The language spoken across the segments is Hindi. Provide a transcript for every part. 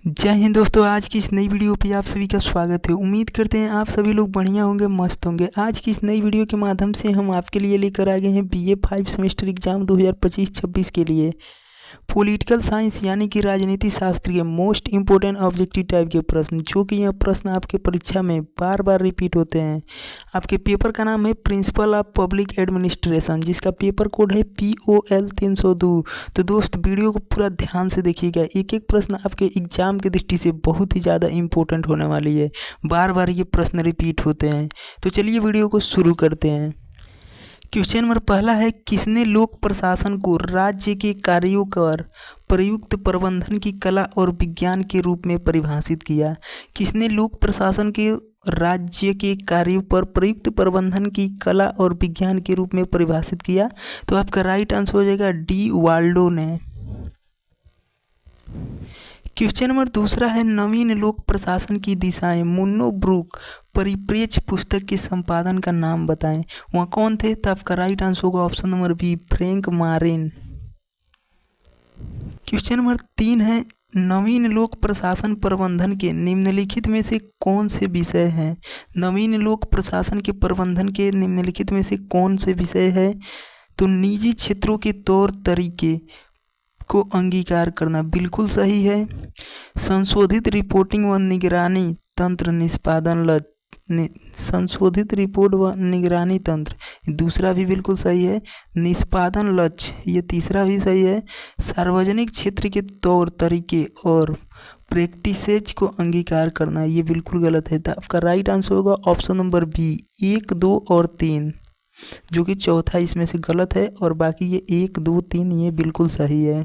जय हिंद दोस्तों। आज की इस नई वीडियो पे आप सभी का स्वागत है। उम्मीद करते हैं आप सभी लोग बढ़िया होंगे, मस्त होंगे। आज की इस नई वीडियो के माध्यम से हम आपके लिए लेकर आ गए हैं बीए 5 सेमेस्टर एग्जाम 2025-26 के लिए पॉलिटिकल साइंस यानी कि राजनीति शास्त्र के मोस्ट इम्पोर्टेंट ऑब्जेक्टिव टाइप के प्रश्न, जो कि यह प्रश्न आपके परीक्षा में बार बार रिपीट होते हैं। आपके पेपर का नाम है प्रिंसिपल ऑफ पब्लिक एडमिनिस्ट्रेशन, जिसका पेपर कोड है POL 302। तो दोस्त वीडियो को पूरा ध्यान से देखिएगा, एक एक प्रश्न आपके एग्जाम की दृष्टि से बहुत ही ज़्यादा इंपॉर्टेंट होने वाली है। बार बार ये प्रश्न रिपीट होते हैं। तो चलिए वीडियो को शुरू करते हैं। क्वेश्चन नंबर पहला है, किसने लोक प्रशासन को राज्य के कार्यों पर प्रयुक्त प्रबंधन की कला और विज्ञान के रूप में परिभाषित किया? किसने लोक प्रशासन के राज्य के कार्यों पर प्रयुक्त प्रबंधन की कला और विज्ञान के रूप में परिभाषित किया? तो आपका राइट आंसर हो जाएगा डी वाल्डो ने। क्वेश्चन नंबर दूसरा है, नवीन लोक प्रशासन की दिशाएं मुन्नो ब्रूक परिप्रेक्ष्य पुस्तक के संपादन का नाम बताएं। वहाँ कौन थे? तो आपका राइट आंसर होगा option number B, Frank Maren. Question number 3 है, नवीन लोक प्रशासन प्रबंधन के निम्नलिखित में से कौन से विषय हैं? नवीन लोक प्रशासन के प्रबंधन के निम्नलिखित में से कौन से विषय है? तो निजी क्षेत्रों के तौर तरीके को अंगीकार करना बिल्कुल सही है। संशोधित रिपोर्टिंग व निगरानी तंत्र निष्पादन संशोधित रिपोर्ट व निगरानी तंत्र दूसरा भी बिल्कुल सही है। निष्पादन लक्ष्य ये तीसरा भी सही है। सार्वजनिक क्षेत्र के तौर तरीके और प्रैक्टिसेज को अंगीकार करना ये बिल्कुल गलत है। तो आपका राइट आंसर होगा ऑप्शन नंबर बी, 1, 2 और 3, जो कि चौथा इसमें से गलत है और बाकी ये 1, 2, 3 ये बिल्कुल सही है।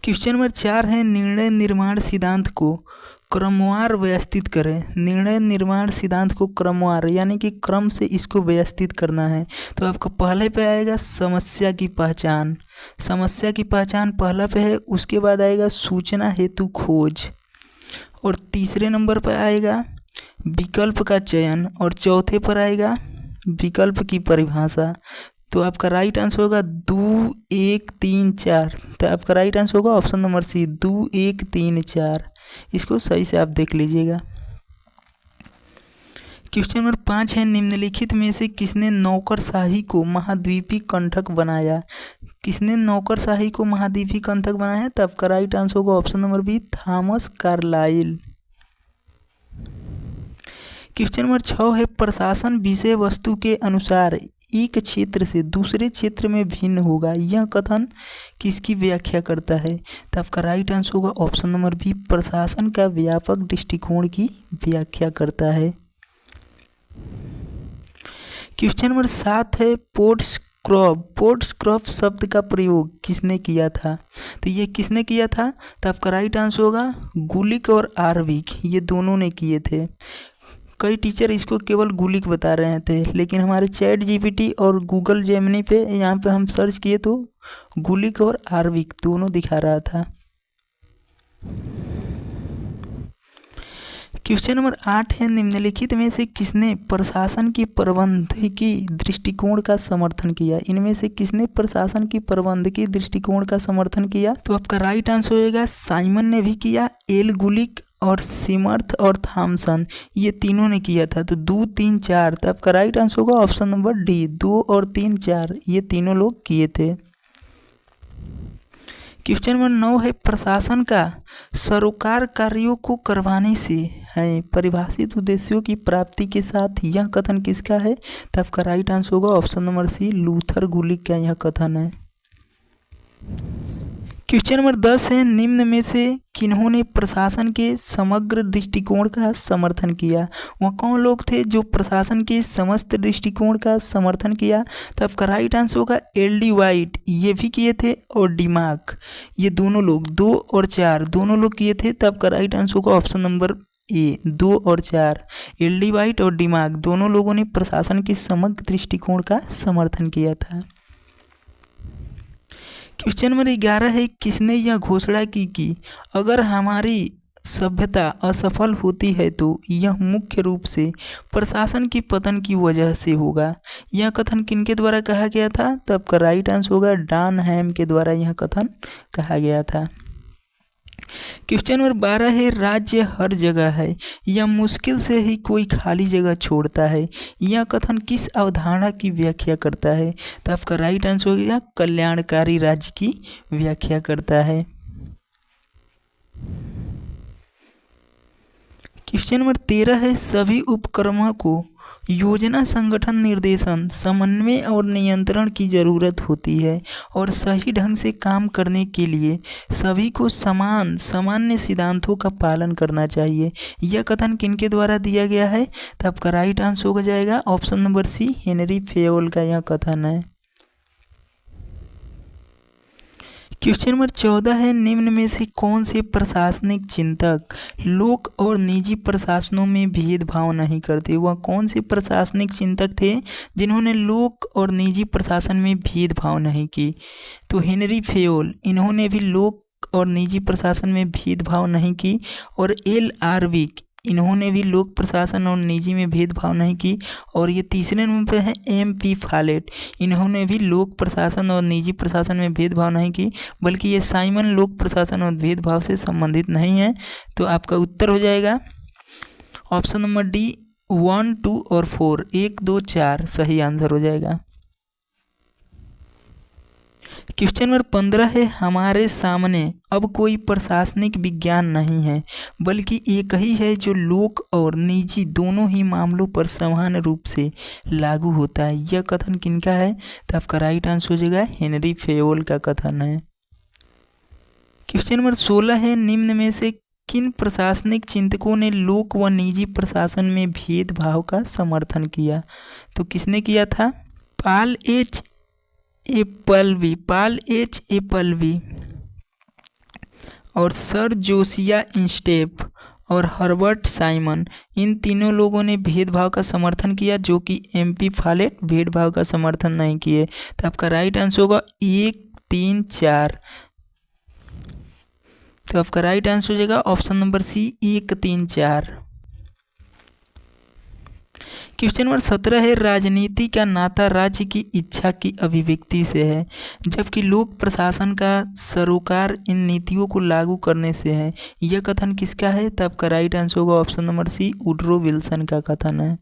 क्वेश्चन नंबर 4 है, निर्णय निर्माण सिद्धांत को क्रमवार व्यवस्थित करें। निर्णय निर्माण सिद्धांत को क्रमवार यानी कि क्रम से इसको व्यवस्थित करना है। तो आपको पहले पे आएगा समस्या की पहचान, समस्या की पहचान पहला पे है। उसके बाद आएगा सूचना हेतु खोज और तीसरे नंबर पर आएगा विकल्प का चयन और चौथे पर आएगा विकल्प की परिभाषा। तो आपका राइट आंसर होगा 2, 1, 3, 4। तो आपका राइट आंसर होगा ऑप्शन नंबर सी, 2, 1, 3, 4। इसको सही से आप देख लीजिएगा। क्वेश्चन नंबर 5 है, निम्नलिखित में से किसने नौकरशाही को महाद्वीपीय कंटक बनाया? किसने नौकरशाही को महाद्वीपीय कंटक बनाया? तो आपका राइट आंसर होगा option number B, Thomas Carlyle. Question number 6 है, प्रशासन विषय वस्तु के अनुसार एक क्षेत्र से दूसरे क्षेत्र में भिन्न होगा, यह कथन किसकी व्याख्या करता है? तो आपका राइट आंसर होगा ऑप्शन नंबर बी, प्रशासन का व्यापक दृष्टिकोण की व्याख्या करता है। क्वेश्चन नंबर 7 है, पोर्ट्सक्रॉप शब्द का प्रयोग किसने किया था? तो ये किसने किया था? तो आपका राइट आंसर होगा गुलिक और आर्विक, ये दोनों ने किए थे। कई टीचर इसको केवल गुलिक बता रहे थे, लेकिन हमारे चैट जीपीटी और गूगल जेमिनी पे यहाँ पे हम सर्च किए तो गुलिक और आर्विक दोनों दिखा रहा था। क्वेश्चन नंबर 8 है, निम्नलिखित में से किसने प्रशासन की प्रबंधकीय दृष्टिकोण का समर्थन किया? इनमें से किसने प्रशासन की प्रबंधकीय दृष्टिकोण का समर्थन किया? तो आपका राइट आंसर होगा साइमन ने भी किया, एल गुलिक और सिमर्थ और थॉमसन ये तीनों ने किया था। तो 2, 3, 4। तो आपका राइट आंसर होगा ऑप्शन नंबर डी, 2 और 3, 4 ये तीनों लोग किए थे। क्वेश्चन नंबर 9 है, प्रशासन का सरोकार कार्यों को करवाने से है परिभाषित उद्देश्यों की प्राप्ति के साथ यह कथन किसका है? तो आपका राइट आंसर होगा ऑप्शन नंबर सी, लूथर गुलिक का यह कथन है। क्वेश्चन नंबर 10 है, निम्न में से किन्होंने प्रशासन के समग्र दृष्टिकोण का समर्थन किया? वह कौन लोग थे जो प्रशासन के समस्त दृष्टिकोण का समर्थन किया? तो आपका राइट आंसर होगा LD वाइट, ये भी किए थे, और डिमाक, ये दोनों लोग 2 और 4 दोनों लोग किए थे। तो आपका राइट आंसर होगा ऑप्शन नंबर ए, 2 और 4। LD वाइट और डिमाक दोनों लोगों ने प्रशासन के समग्र दृष्टिकोण का समर्थन किया था। क्वेश्चन नंबर 11 है, किसने यह घोषणा की कि अगर हमारी सभ्यता असफल होती है तो यह मुख्य रूप से प्रशासन के पतन की वजह से होगा। यह कथन किनके द्वारा कहा गया था? तो आपका राइट आंसर होगा डॉन हैम के द्वारा यह कथन कहा गया था। क्वेश्चन नंबर 12 है, राज्य हर जगह है, यह मुश्किल से ही कोई खाली जगह छोड़ता है। यह कथन किस अवधारणा की व्याख्या करता है? तो आपका राइट आंसर हो गया कल्याणकारी राज्य की व्याख्या करता है। क्वेश्चन नंबर 13 है, सभी उपक्रमों को योजना, संगठन, निर्देशन, समन्वय और नियंत्रण की ज़रूरत होती है और सही ढंग से काम करने के लिए सभी को सामान्य सिद्धांतों का पालन करना चाहिए। यह कथन किनके द्वारा दिया गया है? तो आपका राइट आंसर हो जाएगा option number C, Henri Fayol का यह कथन है। क्वेश्चन नंबर 14 है, निम्न में से कौन से प्रशासनिक चिंतक लोक और निजी प्रशासनों में भेदभाव नहीं करते? वह कौन से प्रशासनिक चिंतक थे जिन्होंने लोक और निजी प्रशासन में भेदभाव नहीं की? तो हेनरी फेयोल, इन्होंने भी लोक और निजी प्रशासन में भेदभाव नहीं की। और एल आर्विक, इन्होंने भी लोक प्रशासन और निजी में भेदभाव नहीं की। और ये तीसरे नंबर पर है MP फॉलेट, इन्होंने भी लोक प्रशासन और निजी प्रशासन में भेदभाव नहीं की, बल्कि ये साइमन लोक प्रशासन और भेदभाव से संबंधित नहीं है। तो आपका उत्तर हो जाएगा ऑप्शन नंबर डी, 1, 2 और 4, 1, 2, 4 सही आंसर हो जाएगा। क्वेश्चन नंबर 15 है, हमारे सामने अब कोई प्रशासनिक विज्ञान नहीं है, बल्कि एक ही है जो लोक और निजी दोनों ही मामलों पर समान रूप से लागू होता है। यह कथन किनका है? तो आपका राइट आंसर हो जाएगा हेनरी फेयोल का कथन है। क्वेश्चन नंबर 16 है, निम्न में से किन प्रशासनिक चिंतकों ने लोक व निजी प्रशासन में भेदभाव का समर्थन किया? तो किसने किया था? पॉल एच एप्पलबी और सर जोसिया इंस्टेप और हर्बर्ट साइमन, इन तीनों लोगों ने भेदभाव का समर्थन किया, जो कि MP फॉलेट भेदभाव का समर्थन नहीं किए। तो आपका राइट आंसर होगा 1, 3, 4। तो आपका राइट आंसर हो जाएगा option number C, 1, 3, 4। Question number 17 है, राजनीति का नाता राज्य की इच्छा की अभिव्यक्ति से है, जबकि लोक प्रशासन का सरोकार इन नीतियों को लागू करने से है। यह कथन किसका है? तो आपका राइट आंसर होगा option number C, Woodrow Wilson का कथन है।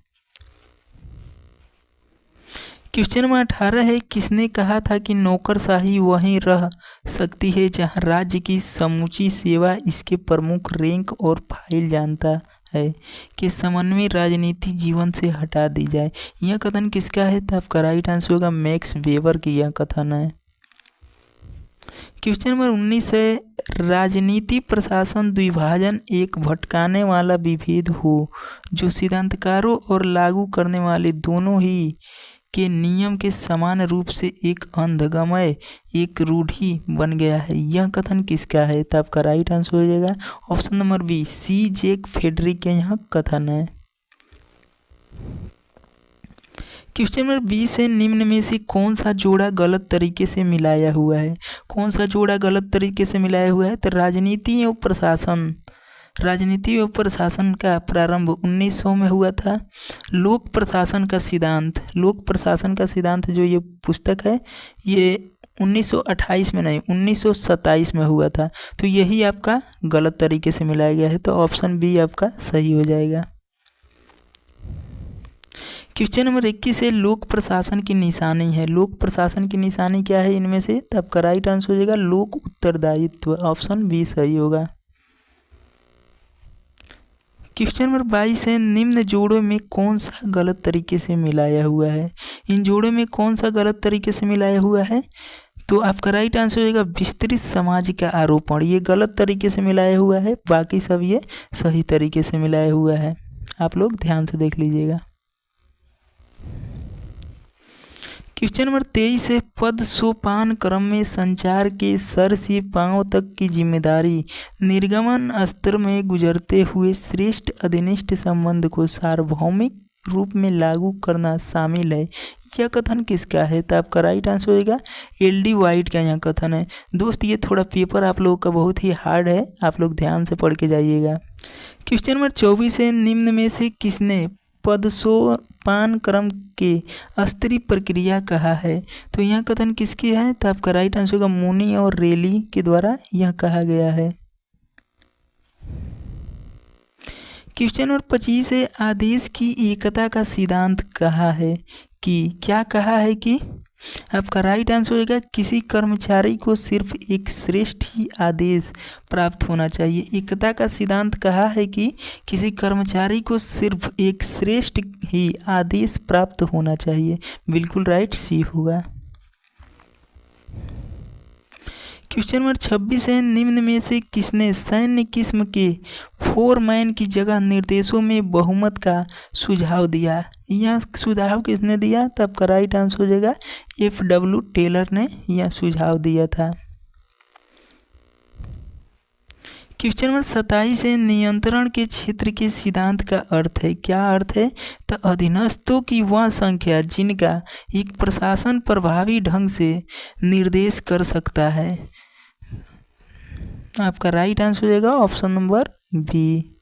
क्वेश्चन नंबर 18 है, किसने कहा था कि नौकरशाही वहीं रह सकती है जहां राज्य की समूची सेवा इसके प्रमुख रैंक और फाइल जानता है कि समन्वय राजनीति जीवन से हटा दी जाए। यह कथन किसका है? तो आपका राइट आंसर होगा मैक्स वेबर की यह कथन है। क्वेश्चन नंबर 19 है, राजनीति प्रशासन द्विभाजन एक भटकाने वाला विभेद हो जो सिद्धांतकारों और लागू करने वाले दोनों ही के नियम के समान रूप से एक अंधगमय, एक रूढ़ि बन गया है। यह कथन किसका है? तो आपका राइट आंसर हो जाएगा option number B, C. Jack Frederick का यह कथन है। क्वेश्चन नंबर 20 है, निम्न में से कौन सा जोड़ा गलत तरीके से मिलाया हुआ है? कौन सा जोड़ा गलत तरीके से मिलाया हुआ है? तो राजनीति और प्रशासन का प्रारंभ 1900 में हुआ था। लोक प्रशासन का सिद्धांत जो ये पुस्तक है, ये 1928 में नहीं 1927 में हुआ था। तो यही आपका गलत तरीके से मिलाया गया है। तो ऑप्शन बी आपका सही हो जाएगा। क्वेश्चन नंबर 21 है, लोक प्रशासन की निशानी है। लोक प्रशासन की निशानी क्या है इनमें से? तो आपका राइट आंसर हो जाएगा लोक उत्तरदायित्व, ऑप्शन बी सही होगा। क्वेश्चन नंबर 22 है, निम्न जोड़ों में कौन सा गलत तरीके से मिलाया हुआ है? इन जोड़ों में कौन सा गलत तरीके से मिलाया हुआ है? तो आपका राइट आंसर हो जाएगा विस्तृत समाज का आरोपण। ये गलत तरीके से मिलाया हुआ है, बाकी सब ये सही तरीके से मिलाया हुआ है। आप लोग ध्यान से देख लीजिएगा। क्वेश्चन नंबर 23 है, पद सोपान क्रम में संचार के सर से पांव तक की जिम्मेदारी निर्गमन स्तर में गुजरते हुए श्रेष्ठ अधीनस्थ संबंध को सार्वभौमिक रूप में लागू करना शामिल है। यह कथन किसका है? तो आपका राइट आंसर होगा एल.डी. वाइट का यह कथन है। दोस्त ये थोड़ा पेपर आप लोगों का बहुत ही हार्ड है, आप लोग ध्यान से पढ़ के जाइएगा। क्वेश्चन नंबर 24 है, निम्न में से किसने पदसोपान क्रम के अस्त्री प्रक्रिया कहा है? तो यह कथन किसकी है? तो आपका राइट आंसर होगा मुनि और रेली के द्वारा यह कहा गया है। क्वेश्चन नंबर 25 है, आदेश की एकता का सिद्धांत कहा है कि क्या कहा है कि? आपका राइट आंसर होगा किसी कर्मचारी को सिर्फ एक श्रेष्ठ ही आदेश प्राप्त होना चाहिए। एकता का सिद्धांत कहा है कि किसी कर्मचारी को सिर्फ एक श्रेष्ठ ही आदेश प्राप्त होना चाहिए। बिल्कुल राइट, सी होगा। क्वेश्चन नंबर 26 है, निम्न में से किसने सैन्य किस्म के फोरमैन की जगह निर्देशों में बहुमत का सुझाव दिया? यह सुझाव किसने दिया? तो आपका राइट आंसर हो जाएगा F.W. टेलर ने यह सुझाव दिया था। क्वेश्चन नंबर 27 है, नियंत्रण के क्षेत्र के सिद्धांत का अर्थ है। क्या अर्थ है? तो अधीनस्थों की वह संख्या जिनका एक प्रशासन प्रभावी ढंग से निर्देश कर सकता है। आपका राइट आंसर हो जाएगा option number B.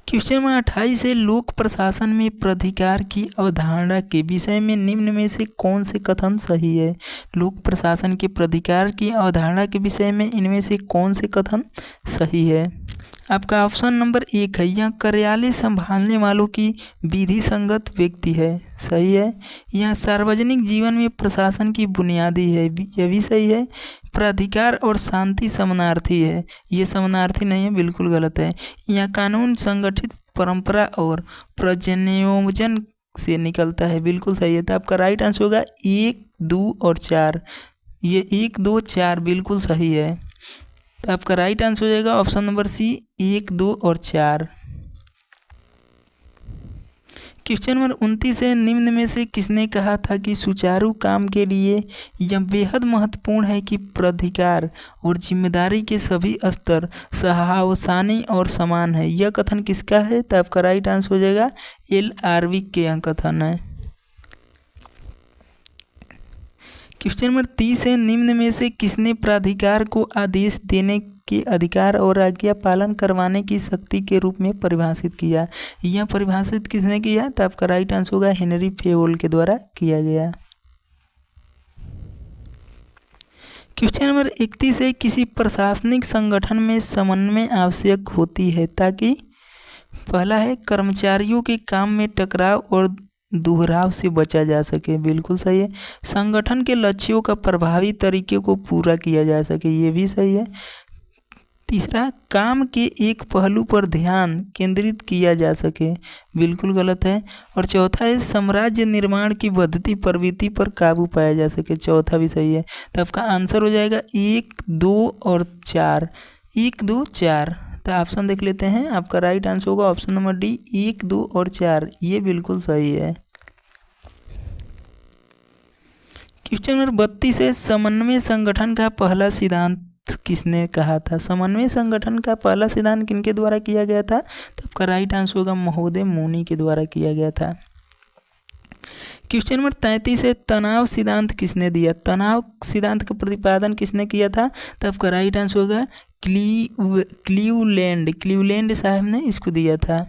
Question number 28 है, लोक प्रशासन में प्राधिकार की अवधारणा के विषय में निम्न में से कौन से कथन सही है? लोक प्रशासन के प्राधिकार की अवधारणा के विषय में इनमें से कौन से कथन सही है? आपका ऑप्शन नंबर 1 है, यह कार्यालय संभालने वालों की विधि संगत व्यक्ति है। सही है। यह सार्वजनिक जीवन में प्रशासन की बुनियादी है। यह भी सही है। प्राधिकार और शांति समानार्थी है। ये समानार्थी नहीं है, बिल्कुल गलत है। यह कानून संगठित परंपरा और प्रजनयोजन से निकलता है। बिल्कुल सही है। तो आपका राइट आंसर होगा 1, 2 और 4। ये 1, 2, 4 बिल्कुल सही है। तो आपका राइट आंसर हो जाएगा ऑप्शन नंबर सी, 1, 2 और 4। क्वेश्चन नंबर 29 है, निम्न में से किसने कहा था कि सुचारू काम के लिए यह बेहद महत्वपूर्ण है कि प्राधिकार और जिम्मेदारी के सभी स्तर सहावसानी और समान है? यह कथन किसका है? तो आपका राइट आंसर हो जाएगा L.R.V. के यह कथन है। क्वेश्चन नंबर 30 है, निम्न में से किसने प्राधिकार को आदेश देने के अधिकार और आज्ञा पालन करवाने की शक्ति के रूप में परिभाषित किया? यह परिभाषित किसने किया? तो आपका राइट आंसर होगा हेनरी फेवल के द्वारा किया गया। क्वेश्चन नंबर 31 है, किसी प्रशासनिक संगठन में समन्वय आवश्यक होती है ताकि पहला है कर्मचारियों के काम में टकराव और दोहराव से बचा जा सके। बिल्कुल सही है। संगठन के लक्ष्यों का प्रभावी तरीके को पूरा किया जा सके। ये भी सही है। तीसरा, काम के एक पहलू पर ध्यान केंद्रित किया जा सके। बिल्कुल गलत है। और चौथा है साम्राज्य निर्माण की बढ़ती प्रवृत्ति पर काबू पाया जा सके। चौथा भी सही है। तो आपका आंसर हो जाएगा 1, 2 और 4। 1, 2, 4। तो ऑप्शन देख लेते हैं। आपका राइट आंसर होगा ऑप्शन नंबर डी, 1, 2 और 4। ये बिल्कुल सही है। क्वेश्चन नंबर 32 है, समन्वय संगठन का पहला सिद्धांत किसने कहा था? समन्वय संगठन का पहला सिद्धांत किनके द्वारा किया गया था? तो आपका राइट आंसर होगा महोदय मुनि के द्वारा किया गया था। क्वेश्चन नंबर 33 है, तनाव सिद्धांत किसने दिया? तनाव सिद्धांत का प्रतिपादन किसने किया था? तो आपका राइट आंसर होगा क्लीवलैंड साहब ने इसको दिया था।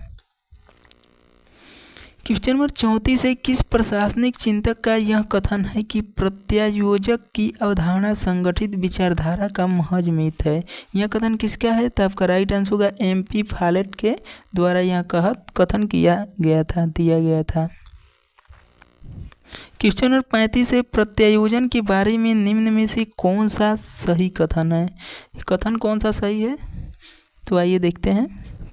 क्वेश्चन नंबर 34 है, किस प्रशासनिक चिंतक का यह कथन है कि प्रत्यायोजक की अवधारणा संगठित विचारधारा का महज मिथ है? यह कथन किसका है? तो आपका राइट आंसर होगा MP फॉलेट के द्वारा यह कथन दिया गया था। क्वेश्चन नंबर 35 है, प्रत्यायोजन के बारे में निम्न में से कौन सा सही कथन है? कथन कौन सा सही है? तो आइए देखते हैं।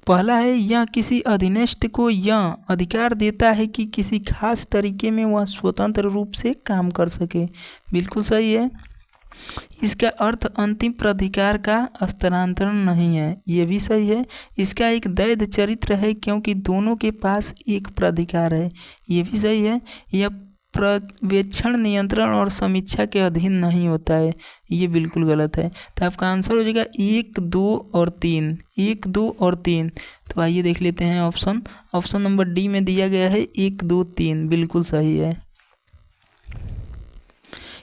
पहला है, यह किसी अधीनस्थ को यह अधिकार देता है कि किसी खास तरीके में वह स्वतंत्र रूप से काम कर सके। बिल्कुल सही है। इसका अर्थ अंतिम प्राधिकार का स्थानांतरण नहीं है। ये भी सही है। इसका एक वैध चरित्र है क्योंकि दोनों के पास एक प्राधिकार है। ये भी सही है। यह पर्यवेक्षण, नियंत्रण और समीक्षा के अधीन नहीं होता है। ये बिल्कुल गलत है। तो आपका आंसर हो जाएगा 1, 2 और 3। 1, 2 और 3। तो आइए देख लेते हैं ऑप्शन नंबर डी में दिया गया है 1, 2, 3 बिल्कुल सही है।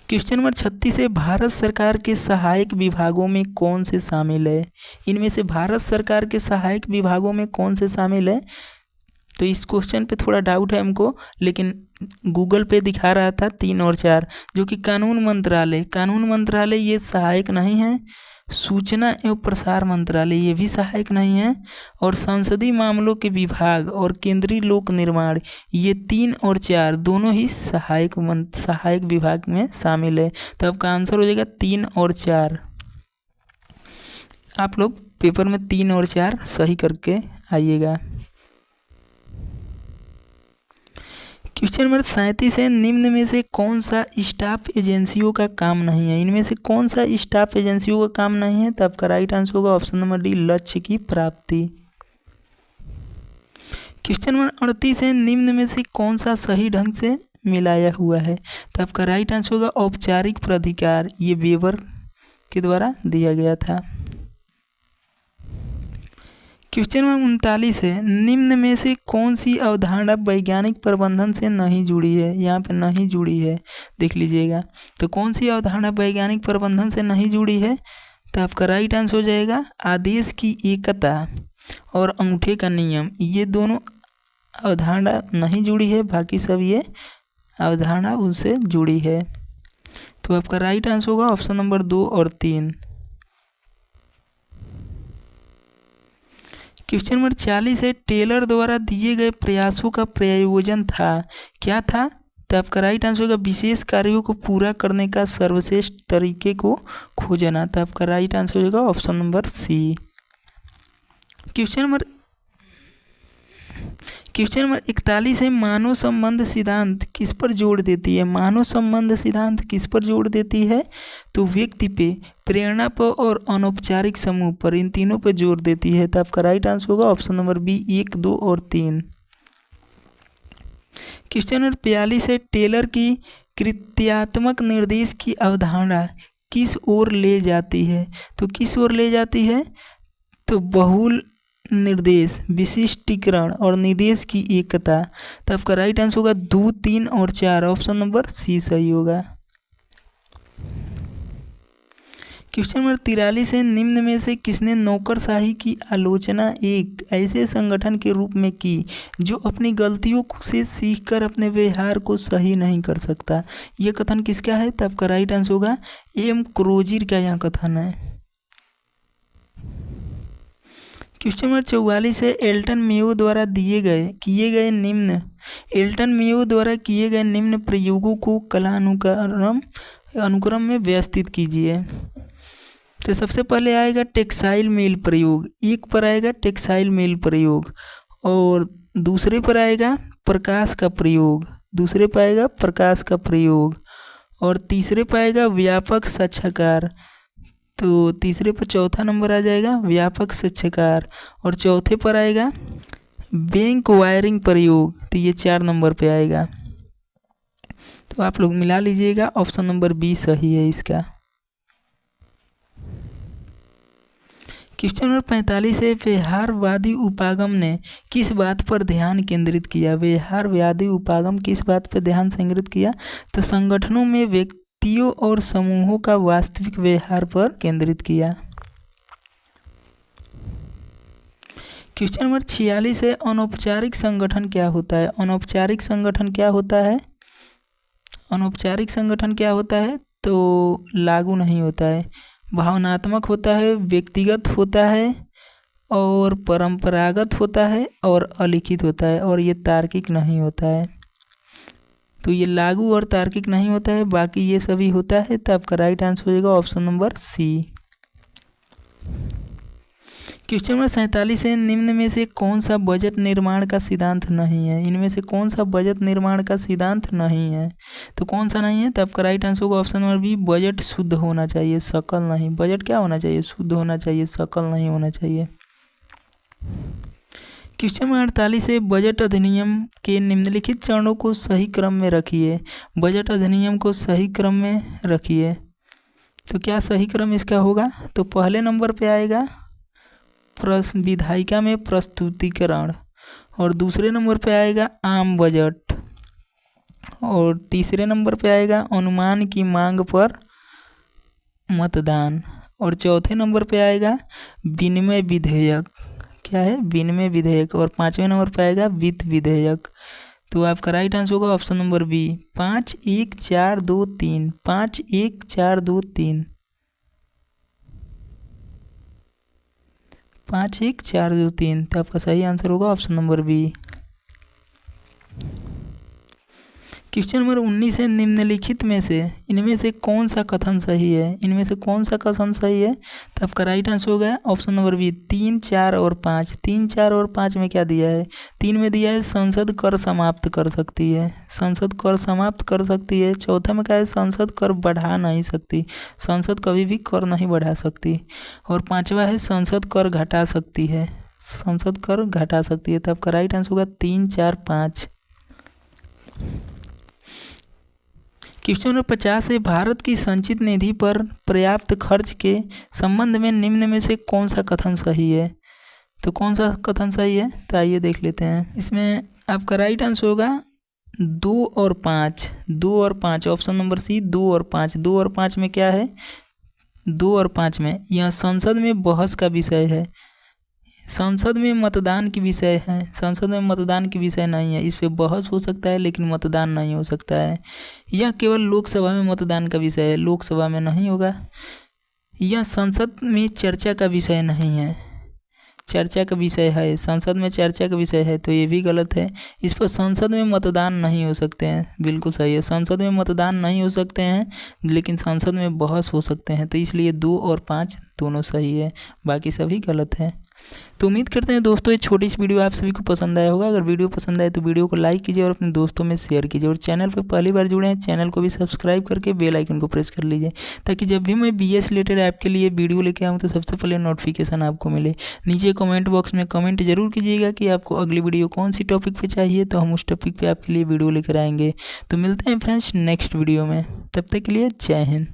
क्वेश्चन नंबर 36 है, भारत सरकार के सहायक विभागों में कौन से शामिल है? इनमें से भारत सरकार के सहायक विभागों में कौन से शामिल है? तो इस क्वेश्चन पे थोड़ा डाउट है हमको, लेकिन गूगल पे दिखा रहा था 3 और 4, जो कि कानून मंत्रालय ये सहायक नहीं है, सूचना एवं प्रसार मंत्रालय ये भी सहायक नहीं है, और संसदीय मामलों के विभाग और केंद्रीय लोक निर्माण ये 3 और 4 दोनों ही सहायक विभाग में शामिल है। तो आपका आंसर हो जाएगा 3 और 4। आप लोग पेपर में 3 और 4 सही करके आइएगा। क्वेश्चन नंबर 37 है, निम्न में से कौन सा स्टाफ एजेंसियों का काम नहीं है? इनमें से कौन सा स्टाफ एजेंसियों का काम नहीं है? तो आपका राइट आंसर होगा ऑप्शन नंबर डी, लक्ष्य की प्राप्ति। क्वेश्चन नंबर 38 है, निम्न में से कौन सा सही ढंग से मिलाया हुआ है? तो आपका राइट आंसर होगा औपचारिक प्राधिकार, ये वेबर के द्वारा दिया गया था। क्वेश्चन नंबर 39 है, निम्न में से कौन सी अवधारणा वैज्ञानिक प्रबंधन से नहीं जुड़ी है? यहाँ पे नहीं जुड़ी है, देख लीजिएगा। तो कौन सी अवधारणा वैज्ञानिक प्रबंधन से नहीं जुड़ी है? तो आपका राइट आंसर हो जाएगा आदेश की एकता और अंगूठे का नियम, ये दोनों अवधारणा नहीं जुड़ी है, बाकी सब ये अवधारणा उनसे जुड़ी है। तो आपका राइट आंसर होगा ऑप्शन नंबर 2 और 3। क्वेश्चन नंबर 40 है, टेलर द्वारा दिए गए प्रयासों का प्रयोजन था, क्या था? तो आपका राइट आंसर होगा विशेष कार्यों को पूरा करने का सर्वश्रेष्ठ तरीके को खोजना। तो आपका राइट आंसर होगा option number C. Question number 41 है, मानव संबंध सिद्धांत किस पर जोर देती है? मानव संबंध सिद्धांत किस पर जोर देती है? तो व्यक्ति पे, प्रेरणा पर और अनौपचारिक समूह पर, इन तीनों पर जोर देती है। तो आपका राइट आंसर होगा ऑप्शन नंबर बी, 1, 2 और 3। क्वेश्चन नंबर 42 है, टेलर की कृत्यात्मक निर्देश की अवधारणा किस ओर ले जाती है? तो किस ओर ले जाती है? तो बहुल निर्देश, विशिष्टीकरण और निर्देश की एकता। तो आपका राइट आंसर होगा 2, 3 और 4, ऑप्शन नंबर सी सही होगा। क्वेश्चन नंबर 43 है, निम्न में से किसने नौकरशाही की आलोचना एक ऐसे संगठन के रूप में की जो अपनी गलतियों से सीखकर अपने व्यवहार को सही नहीं कर सकता? यह कथन किसका है? तो आपका राइट आंसर होगा एम क्रोजिर का यह कथन है। क्वेश्चन नंबर 44 है, एल्टन मेयो द्वारा किए गए निम्न प्रयोगों को अनुक्रम में व्यवस्थित कीजिए। तो सबसे पहले आएगा टेक्सटाइल मेल प्रयोग, एक पर आएगा टेक्सटाइल मेल प्रयोग, और दूसरे पर आएगा प्रकाश का प्रयोग, और तीसरे पर आएगा व्यापक साक्षात्कार। तो तीसरे पर चौथा नंबर आ जाएगा व्यापक साक्षात्कार, और चौथे पर आएगा बैंक वायरिंग प्रयोग। तो ये 4 नंबर पे आएगा। तो आप लोग मिला लीजिएगा, ऑप्शन नंबर बी सही है इसका। क्वेश्चन नंबर 45 है, व्यवहारवादी उपागम ने किस बात पर ध्यान केंद्रित किया? व्यवहारवादी उपागम किस बात पर ध्यान केंद्रित किया? तो संगठनों में व्यक्तियों और समूहों का वास्तविक व्यवहार पर केंद्रित किया। क्वेश्चन नंबर 46 है, अनौपचारिक संगठन क्या होता है? अनौपचारिक संगठन क्या होता है? तो लागू नहीं होता है, भावनात्मक होता है, व्यक्तिगत होता है, और परंपरागत होता है, और अलिखित होता है, और ये तार्किक नहीं होता है। तो ये लागू और तार्किक नहीं होता है, बाकी ये सभी होता है। तो आपका राइट आंसर हो जाएगा option number C. Question number 47 है, निम्न में से कौन सा बजट निर्माण का सिद्धांत नहीं है? इनमें से कौन सा बजट निर्माण का सिद्धांत नहीं है? तो कौन सा नहीं है? तो आपका राइट आंसर होगा ऑप्शन नंबर बी, बजट शुद्ध होना चाहिए, सकल नहीं। बजट क्या होना चाहिए? शुद्ध होना चाहिए, सकल नहीं होना चाहिए। क्वेश्चन नंबर 48 है, बजट अधिनियम के निम्नलिखित चरणों को सही क्रम में रखिए। बजट अधिनियम को सही क्रम में रखिए, तो क्या सही क्रम इसका होगा? तो पहले नंबर पे आएगा विधायिका में प्रस्तुतिकरण, और दूसरे नंबर पे आएगा आम बजट, और तीसरे नंबर पे आएगा अनुमान की मांग पर मतदान, और चौथे नंबर पे आएगा विनिमय विधेयक। क्या है? विनिमय विधेयक। और पाँचवें नंबर पे आएगा वित्त विधेयक। तो आपका राइट आंसर होगा ऑप्शन नंबर बी, 5 1 4 2 3। 5 1 4 2 3। 5 1 4 2 3। तो आपका सही आंसर होगा option number B. Question number 19 है, निम्नलिखित में से इनमें से कौन सा कथन सही है? इनमें से कौन सा कथन सही है? तो आपका राइट आंसर होगा ऑप्शन नंबर बी, 3 4 और 5। 3 4 और 5 में क्या दिया है? 3 में दिया है संसद कर समाप्त कर सकती है। संसद कर समाप्त कर सकती है। चौथा में क्या है? संसद कर बढ़ा नहीं सकती। संसद कभी भी कर नहीं बढ़ा सकती। और पाँचवा है संसद कर घटा सकती है। संसद कर घटा सकती है। तो आपका राइट आंसर होगा 3 4 5। क्वेश्चन नंबर 50 है, भारत की संचित निधि पर पर्याप्त खर्च के संबंध में निम्न में से कौन सा कथन सही है? तो कौन सा कथन सही है? तो आइए देख लेते हैं। इसमें आपका राइट आंसर होगा 2 और 5। 2 और 5, ऑप्शन नंबर सी, 2 और 5। 2 और 5 में क्या है? 2 और 5 में यह संसद में बहस का विषय है। संसद में मतदान की विषय है। संसद में मतदान की विषय नहीं है। इस पे बहस हो सकता है लेकिन मतदान नहीं हो सकता है। यह केवल लोकसभा में मतदान का विषय है, लोकसभा में नहीं होगा। यह संसद में चर्चा का विषय नहीं है। चर्चा का विषय है, संसद में चर्चा का विषय है, तो ये भी गलत है। इस पर संसद में मतदान नहीं हो सकते हैं, बिल्कुल सही है। संसद में मतदान नहीं हो सकते हैं लेकिन संसद में बहस हो सकते हैं, तो इसलिए 2 और 5 दोनों सही है, बाकी सभी गलत है। तो उम्मीद करते हैं दोस्तों ये छोटी सी वीडियो आप सभी को पसंद आया होगा। अगर वीडियो पसंद आए तो वीडियो को लाइक कीजिए और अपने दोस्तों में शेयर कीजिए, और चैनल पर पहली बार जुड़े हैं चैनल को भी सब्सक्राइब करके बेल आइकन को प्रेस कर लीजिए, ताकि जब भी मैं BS रिलेटेड आपके लिए वीडियो लेके आऊँ तो सबसे पहले नोटिफिकेशन आपको मिले। नीचे कमेंट बॉक्स में कमेंट जरूर कीजिएगा कि आपको अगली वीडियो कौन सी टॉपिक पर चाहिए, तो हम उस टॉपिक पर आपके लिए वीडियो लेकर आएंगे। तो मिलते हैं फ्रेंड्स नेक्स्ट वीडियो में, तब तक के लिए जय हिंद।